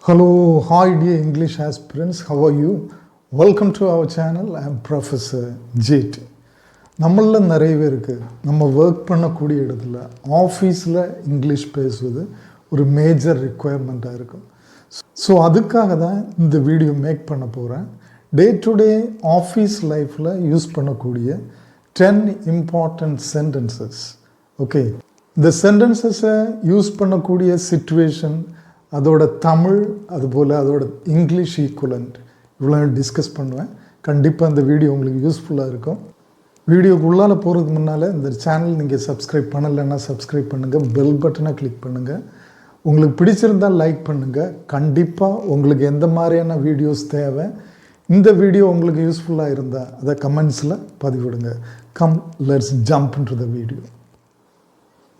Hello, hi dear English aspirants, how are you? Welcome to our channel. I am Professor JT. நம்மள நிறைய பேருக்கு நம்ம work பண்ணக்கூடிய இடத்துல ஆஃபீஸில் இங்கிலீஷ் பேசுவது ஒரு மேஜர் ரிக்குவயர்மெண்ட்டாக இருக்கும். ஸோ அதுக்காக தான் இந்த வீடியோ மேக் பண்ண போகிறேன். டே டு டே ஆஃபீஸ் லைஃப்பில் யூஸ் பண்ணக்கூடிய 10 இம்பார்ட்டண்ட் சென்டென்சஸ். ஓகே, இந்த சென்டென்சஸை யூஸ் பண்ணக்கூடிய சிச்சுவேஷன், அதோட தமிழ், அதுபோல் அதோட இங்கிலீஷ் ஈக்குவலண்ட் இவ்வளோ டிஸ்கஸ் பண்ணுவேன். கண்டிப்பாக இந்த வீடியோ உங்களுக்கு யூஸ்ஃபுல்லாக இருக்கும். வீடியோக்கு உள்ளால் போகிறதுக்கு முன்னால் இந்த சேனல் நீங்கள் சப்ஸ்கிரைப் பண்ணலைன்னா சப்ஸ்கிரைப் பண்ணுங்கள், பெல் பட்டனை கிளிக் பண்ணுங்கள். உங்களுக்கு பிடிச்சிருந்தால் லைக் பண்ணுங்கள். கண்டிப்பாக உங்களுக்கு எந்த மாதிரியான வீடியோஸ் தேவை, இந்த வீடியோ உங்களுக்கு யூஸ்ஃபுல்லாக இருந்தால் அதை கமெண்ட்ஸில் பதிவிடுங்க. Come, let's jump into the video.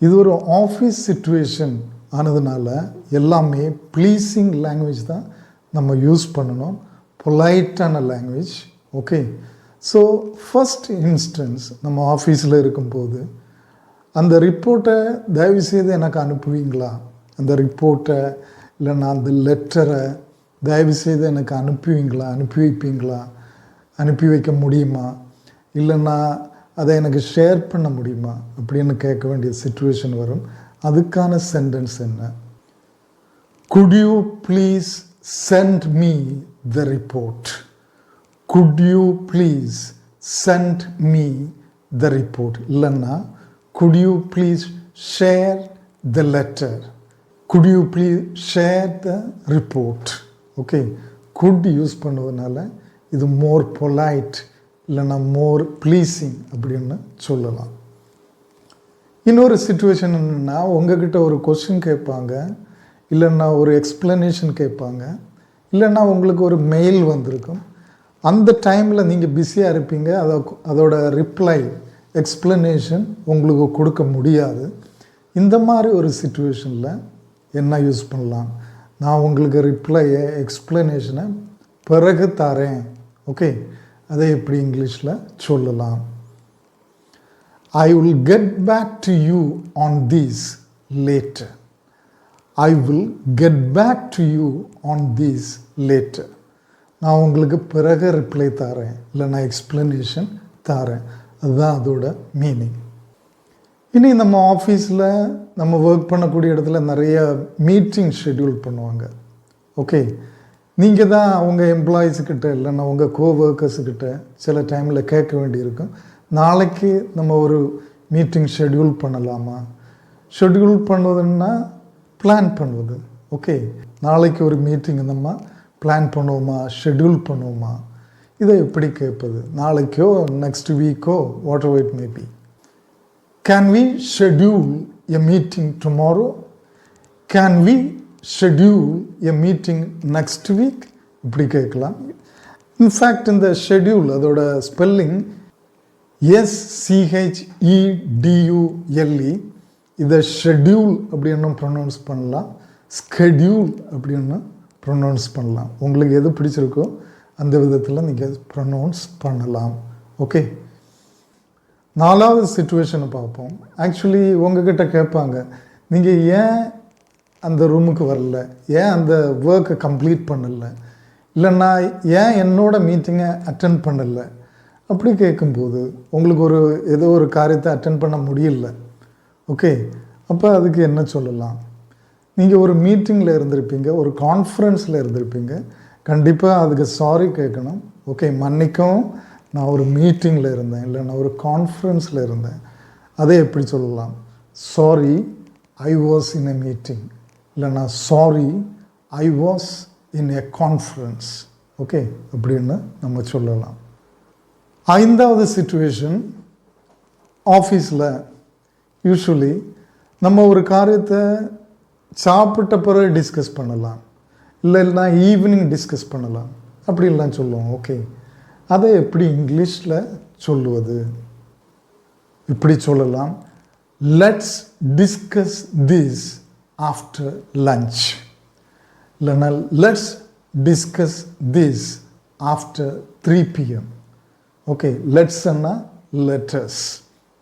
இது ஒரு ஆஃபீஸ் சிச்சுவேஷன் ஆனதுனால எல்லாமே ப்ளீஸிங் லாங்குவேஜ் தான் நம்ம யூஸ் பண்ணணும், பொலைட்டான language. Okay, so first instance, நம்ம ஆஃபீஸில் இருக்கும்போது அந்த ரிப்போர்ட்டை தயவுசெய்து எனக்கு அனுப்புவீங்களா, அந்த ரிப்போர்ட்டை இல்லைன்னா அந்த லெட்டரை தயவுசெய்து எனக்கு அனுப்புவீங்களா, அனுப்பி வைப்பீங்களா, அனுப்பி வைக்க முடியுமா, இல்லைன்னா அதை எனக்கு ஷேர் பண்ண முடியுமா அப்படின்னு கேட்க வேண்டிய சிச்சுவேஷன் வரும். அதுக்கான சென்டென்ஸ் என்ன? Could you please send me the report? Could you please send me the report? இல்லைன்னா could you please share the letter? Could you please share the report? Okay, could use பண்ணுவதனால இது more polite, இல்லைன்னா மோர் pleasing அப்படின்னு சொல்லலாம். இன்னொரு situation என்னென்னா, உங்ககிட்ட ஒரு கொஸ்டின் கேட்பாங்க, இல்லைன்னா ஒரு எக்ஸ்ப்ளனேஷன் கேட்பாங்க, இல்லைன்னா உங்களுக்கு ஒரு மெயில் வந்திருக்கும். அந்த டைமில் நீங்கள் பிஸியாக இருப்பீங்க, அதோட ரிப்ளை எக்ஸ்ப்ளனேஷன் உங்களுக்கு கொடுக்க முடியாது. இந்த மாதிரி ஒரு சிச்சுவேஷனில் என்ன யூஸ் பண்ணலாம்? நான் உங்களுக்கு ரிப்ளையை எக்ஸ்ப்ளனேஷனை பிறகு தரேன். ஓகே, அதை எப்படி இங்கிலீஷில் சொல்லலாம்? I will get back to you on this later. I will get back to you on this later. நான் உங்களுக்கு பிறகு ரிப்ளை தரேன், இல்லை நான் எக்ஸ்ப்ளனேஷன் தரேன். அதுதான் அதோட மீனிங். இனி நம்ம ஆஃபீஸில் நம்ம ஒர்க் பண்ணக்கூடிய இடத்துல நிறைய மீட்டிங் ஷெட்யூல் பண்ணுவாங்க. ஓகே, நீங்கள் தான் அவங்க எம்ப்ளாயீஸுக்கிட்ட இல்லைன்னா உங்கள் கோவொர்க்கர்ஸுக்கிட்ட சில டைமில் கேட்க வேண்டியிருக்கும், நாளைக்கு நம்ம ஒரு மீட்டிங் ஷெட்யூல் பண்ணலாமா? ஷெட்யூல் பண்ணுவதுன்னா பிளான் பண்ணுவது. ஓகே, நாளைக்கு ஒரு மீட்டிங் நம்ம பிளான் பண்ணுவோமா, ஷெட்யூல் பண்ணுவோமா? இதை எப்படி கேட்பது? நாளைக்கோ நெக்ஸ்ட் வீக்கோ whatever it may be. Can we schedule a meeting tomorrow? Can we schedule a meeting next week? இப்படி கேட்கலாம். இன்ஃபேக்ட் இந்த ஷெட்யூல் அதோட ஸ்பெல்லிங் SCHEDULE. இதை ஷெட்யூல் அப்படின்னு ப்ரொனவுன்ஸ் பண்ணலாம், ஸ்கெட்யூல் அப்படின்னு ப்ரொனவுன்ஸ் பண்ணலாம். உங்களுக்கு எது பிடிச்சிருக்கோ அந்த விதத்தில் நீங்கள் ப்ரொனவுன்ஸ் பண்ணலாம். ஓகே, நாலாவது சிச்சுவேஷனை பார்ப்போம். ஆக்சுவலி உங்ககிட்ட கேட்பாங்க, நீங்கள் ஏன் அந்த ரூமுக்கு வரல, ஏன் அந்த ஒர்க்கை கம்ப்ளீட் பண்ணலை, இல்லைன்னா ஏன் என்னோட மீட்டிங்கை அட்டென்ட் பண்ணலை. அப்படி கேட்கும்போது உங்களுக்கு ஏதோ ஒரு காரியத்தை அட்டென்ட் பண்ண முடியல. ஓகே, அப்போ அதுக்கு என்ன சொல்லலாம்? நீங்கள் ஒரு மீட்டிங்கில் இருந்திருப்பீங்க, ஒரு கான்ஃபரன்ஸில் இருந்திருப்பீங்க, கண்டிப்பாக அதுக்கு சாரி கேட்கணும். ஓகே, மன்னிக்கவும், நான் ஒரு மீட்டிங்கில் இருந்தேன், இல்லை நான் ஒரு கான்ஃபரன்ஸில் இருந்தேன். அதை எப்படி சொல்லலாம்? Sorry, I was in a meeting, இல்லைனா sorry, I was in a conference. Okay, அப்படின்னு நம்ம சொல்லலாம். ஐந்தாவது சிச்சுவேஷன், ஆஃபீஸில் யூஸ்வலி நம்ம ஒரு காரியத்தை சாப்பிட்ட பிறகு டிஸ்கஸ் பண்ணலாம், இல்லைன்னா ஈவினிங் டிஸ்கஸ் பண்ணலாம், அப்படிலாம் சொல்லுவோம். ஓகே, அதை எப்படி இங்கிலீஷில் சொல்லுவது? இப்படி சொல்லலாம், let's discuss this after lunch, இல்லைன்னா let's discuss this after 3 PM. Okay, லெட்ஸ்ன்னா லெட்டர்ஸ்,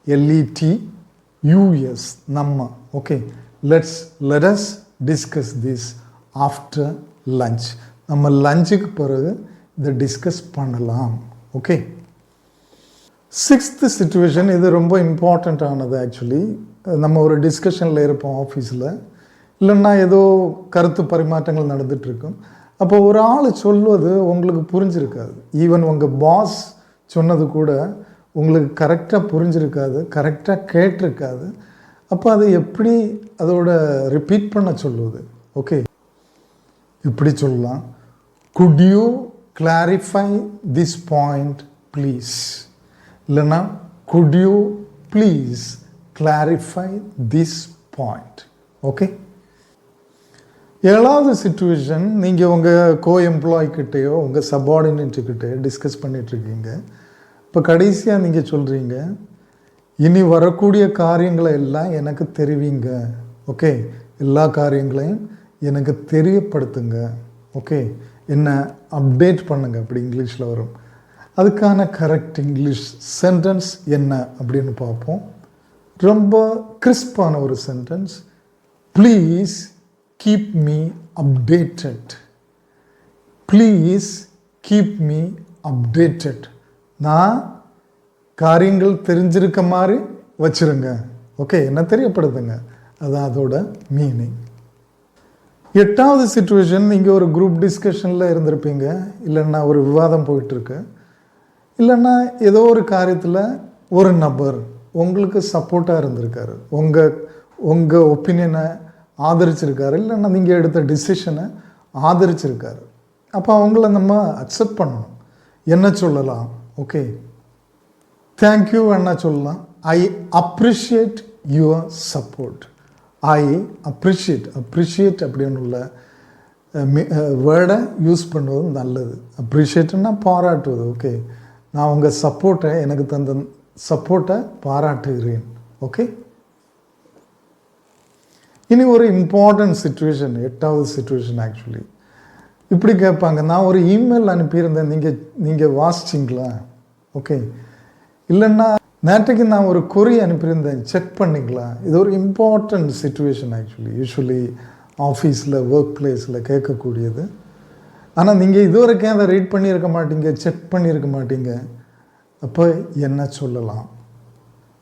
LETUS நம்ம. Okay, let us discuss this after lunch. நம்ம லஞ்சுக்கு பிறகு இதை டிஸ்கஸ் பண்ணலாம். ஓகே. 6th சிச்சுவேஷன், இது ரொம்ப இம்பார்ட்டண்ட்டானது. ஆக்சுவலி நம்ம ஒரு டிஸ்கஷனில் இருப்போம் ஆஃபீஸில், இல்லைன்னா ஏதோ கருத்து பரிமாற்றங்கள் நடந்துகிட்ருக்கும். அப்போ ஒரு ஆள் சொல்வது உங்களுக்கு புரிஞ்சிருக்காது. ஈவன் உங்கள் பாஸ் சொன்னது கூட உங்களுக்கு கரெக்டாக புரிஞ்சிருக்காது, கரெக்டாக கேட்டிருக்காது. அப்போ அதை எப்படி அதோட ரிப்பீட் பண்ண சொல்லுவது? ஓகே, இப்படி சொல்லலாம். Could you clarify this point please, இல்லைன்னா could you please clarify this point. Okay. 7வது சிச்சுவேஷன், நீங்கள் உங்கள் கோ எம்ப்ளாய்கிட்டையோ உங்கள் சப்பார்டினேட்டுக்கிட்டையோ டிஸ்கஸ் பண்ணிகிட்ருக்கீங்க. இப்போ கடைசியாக நீங்கள் சொல்கிறீங்க, இனி வரக்கூடிய காரியங்களை எல்லாம் எனக்கு தெரிவிங்க. ஓகே, எல்லா காரியங்களையும் எனக்கு தெரியப்படுத்துங்க. ஓகே, என்ன அப்டேட் பண்ணுங்க, அப்படி இங்கிலீஷில் வரும். அதுக்கான கரெக்ட் இங்கிலீஷ் சென்டென்ஸ் என்ன அப்படின்னு பார்ப்போம். ரொம்ப கிறிஸ்பான ஒரு sentence. Please keep me updated. Please keep me updated. நான் காரியங்கள் தெரிஞ்சிருக்க மாதிரி வச்சுருங்க. ஓகே, என்ன தெரியப்படுத்துங்க, அதுதான் அதோட மீனிங். 8வது சிச்சுவேஷன், நீங்கள் ஒரு குரூப் டிஸ்கஷனில் இருந்திருப்பீங்க, இல்லைன்னா ஒரு விவாதம் போயிட்டுருக்கு, இல்லைன்னா ஏதோ ஒரு காரியத்தில் ஒரு நபர் உங்களுக்கு சப்போர்ட்டாக இருந்திருக்காரு, உங்கள் ஒப்பீனியனை ஆதரிச்சிருக்காரு, இல்லைன்னா நீங்கள் எடுத்த டிசிஷனை ஆதரிச்சிருக்காரு. அப்போ அவங்கள நம்ம அக்செப்ட் பண்ணணும். என்ன சொல்லலாம்? ஓகே, தேங்க்யூ என்ன சொல்லலாம்? I appreciate your support. I appreciate அப்படின்னு உள்ள வேர்டை யூஸ் பண்ணுவது நல்லது. அப்ரிஷியேட்னா பாராட்டுவது. ஓகே, நான் உங்கள் சப்போர்ட்டை, எனக்கு தந்த சப்போர்ட்டை பாராட்டுகிறேன். ஓகே. இனி ஒரு இம்பார்ட்டன்ட் சிச்சுவேஷன், 8வது சிச்சுவேஷன். ஆக்சுவலி இப்படி கேட்பாங்க, நான் ஒரு இமெயில் அனுப்பியிருந்தேன், நீங்கள் வாசிச்சிங்களா? ஓகே, இல்லைன்னா நேற்றுக்கு நான் ஒரு கொரி அனுப்பியிருந்தேன், செக் பண்ணிங்களா? இது ஒரு இம்பார்ட்டன்ட் சிச்சுவேஷன். ஆக்சுவலி யூஸ்வலி ஆஃபீஸில், ஒர்க் பிளேஸில் கேட்கக்கூடியது. ஆனால் நீங்கள் இதுவரைக்கும் அதை ரீட் பண்ணியிருக்க மாட்டீங்க, செக் பண்ணியிருக்க மாட்டீங்க. அப்போ என்ன சொல்லலாம்?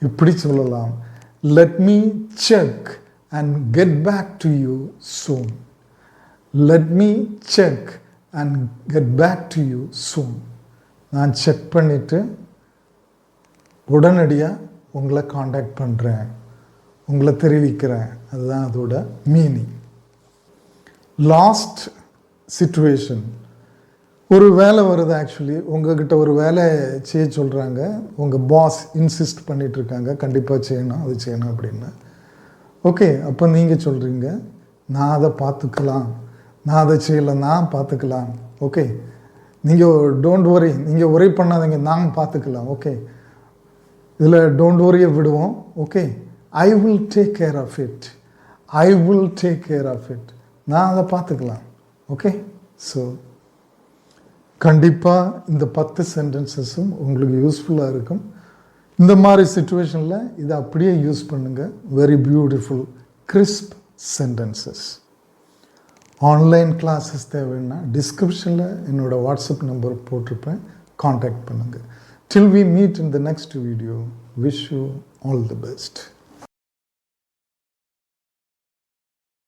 இப்படி சொல்லலாம், let me check and get back to you soon. Let me check and get back to you soon. நான் செக் பண்ணிவிட்டு உடனடியாக உங்களை காண்டாக்ட் பண்ணுறேன், உங்களை தெரிவிக்கிறேன். அதுதான் அதோட மீனிங். லாஸ்ட் சிச்சுவேஷன், ஒரு வேலை வருது. ஆக்சுவலி உங்ககிட்ட ஒரு வேலை செய்ய சொல்கிறாங்க, உங்கள் பாஸ் இன்சிஸ்ட் பண்ணிகிட்ருக்காங்க, கண்டிப்பாக செய்யணும், அது செய்யணும் அப்படின்னு. ஓகே, அப்போ நீங்கள் சொல்கிறீங்க, நான் அதை பார்த்துக்கலாம், நான் அதை செய்யலை, நான் பார்த்துக்கலாம். ஓகே, நீங்கள் டோன்ட் ஒரி, நீங்கள் ஒரி பண்ணாதீங்க, நான் பார்த்துக்கலாம். ஓகே, இதில் டோன்ட் ஒரியை விடுவோம். Okay, I will take care of it. I will take care of it. நான் அதை பார்த்துக்கலாம். ஓகே. ஸோ கண்டிப்பாக இந்த 10 சென்டென்சஸும் உங்களுக்கு யூஸ்ஃபுல்லாக இருக்கும். இந்த மாதிரி சிச்சுவேஷனில் இதை அப்படியே யூஸ் பண்ணுங்கள். Very beautiful crisp sentences. Online classes தேவைன்னா டிஸ்கிரிப்ஷனில் என்னோடய வாட்ஸ்அப் நம்பர் போட்டிருப்பேன், காண்டாக்ட் பண்ணுங்கள். Till we meet in the next video, wish you all the best.